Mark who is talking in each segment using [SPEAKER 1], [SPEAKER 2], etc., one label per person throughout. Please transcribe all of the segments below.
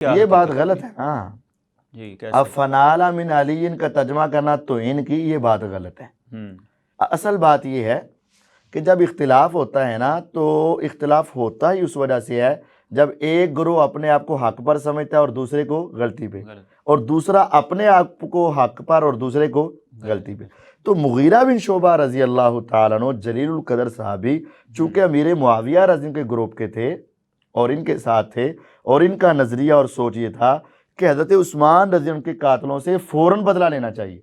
[SPEAKER 1] یہ بات غلط ہے نا.
[SPEAKER 2] جی
[SPEAKER 1] اب فنالا من علی کا ترجمہ کرنا توہین کی، یہ بات غلط ہے. اصل بات یہ ہے کہ جب اختلاف ہوتا ہے نا تو اختلاف ہوتا ہی اس وجہ سے ہے جب ایک گروہ اپنے آپ کو حق پر سمجھتا ہے اور دوسرے کو غلطی پہ، اور دوسرا اپنے آپ کو حق پر اور دوسرے کو غلطی پہ. تو مغیرہ بن شعبہ رضی اللہ تعالیٰ عنہ جلیل القدر صحابی، چونکہ امیر معاویہ رضی اللہ عنہ کے گروپ کے تھے اور ان کے ساتھ تھے، اور ان کا نظریہ اور سوچ یہ تھا کہ حضرت عثمان رضی اللہ عنہ کے قاتلوں سے فوراً بدلہ لینا چاہیے،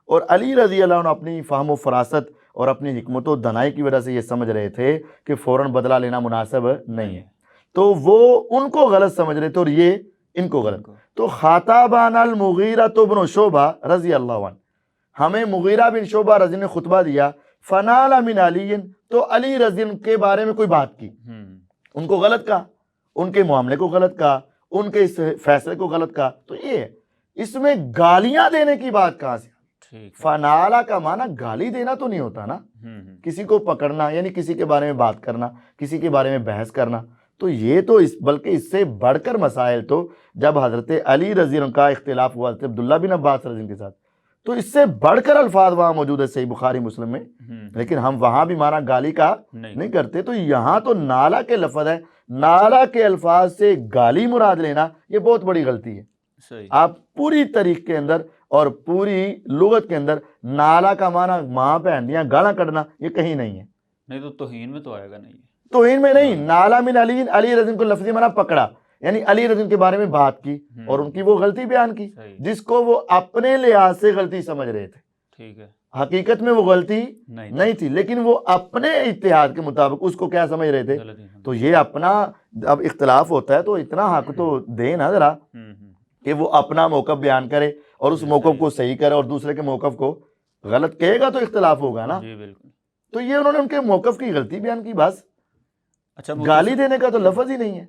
[SPEAKER 1] اور علی رضی اللہ عنہ اپنی فہم و فراست اور اپنی حکمت و دنائی کی وجہ سے یہ سمجھ رہے تھے کہ فوراً بدلہ لینا مناسب نہیں ہے، تو وہ ان کو غلط سمجھ رہے تھے اور یہ ان کو غلط. تو خاطبنا المغیرہ بن شعبہ رضی اللہ عنہ، ہمیں مغیرہ بن شعبہ رضی اللہ عنہ نے خطبہ دیا، فنال من علی، تو علی رضی اللہ عنہ کے بارے میں کوئی بات کی، ان کو غلط کہا، ان کے معاملے کو غلط کہا، ان کے اس فیصلے کو غلط کہا. تو یہ ہے، اس میں گالیاں دینے کی بات کہاں سے؟ فنالا کا معنی گالی دینا تو نہیں ہوتا نا، کسی کو پکڑنا یعنی کسی کے بارے میں بات کرنا، کسی کے بارے میں بحث کرنا. تو یہ تو بلکہ اس سے بڑھ کر مسائل تو جب حضرت علی رضی اللہ عنہ کا اختلاف ہوا حضرت عبداللہ بن عباس رضی اللہ عنہ کے ساتھ، تو اس سے بڑھ کر الفاظ وہاں موجود ہے صحیح بخاری مسلم میں، لیکن ہم وہاں بھی مانا گالی کا نہیں کرتے. تو یہاں تو نالا کے لفظ ہے، نالا کے الفاظ سے گالی مراد لینا یہ بہت بڑی غلطی ہے. آپ پوری تاریخ کے اندر اور پوری لغت کے اندر نالا کا معنی ماں بہن یا گالاں کڈنا یہ کہیں نہیں ہے.
[SPEAKER 2] نہیں تو توہین میں تو آئے گا نہیں،
[SPEAKER 1] توہین میں نہیں. نالا من علی، علی رضی اللہ عنہ کو لفظی معنی پکڑا یعنی علی رضی اللہ عنہ کے بارے میں بات کی اور ان کی وہ غلطی بیان کی جس کو وہ اپنے لحاظ سے غلطی سمجھ رہے تھے.
[SPEAKER 2] ٹھیک ہے،
[SPEAKER 1] حقیقت میں وہ غلطی نہیں تھی، لیکن وہ اپنے اجتہاد کے مطابق اس کو کیا سمجھ رہے تھے. تو یہ اپنا اب اختلاف ہوتا ہے تو اتنا حق تو دے نا ذرا کہ وہ اپنا موقف بیان کرے اور اس موقف کو صحیح کرے، اور دوسرے کے موقف کو غلط کہے گا تو اختلاف ہوگا نا. تو یہ انہوں نے ان کے موقف کی غلطی بیان کی بس،
[SPEAKER 2] اچھا
[SPEAKER 1] گالی دینے کا تو لفظ ہی نہیں ہے.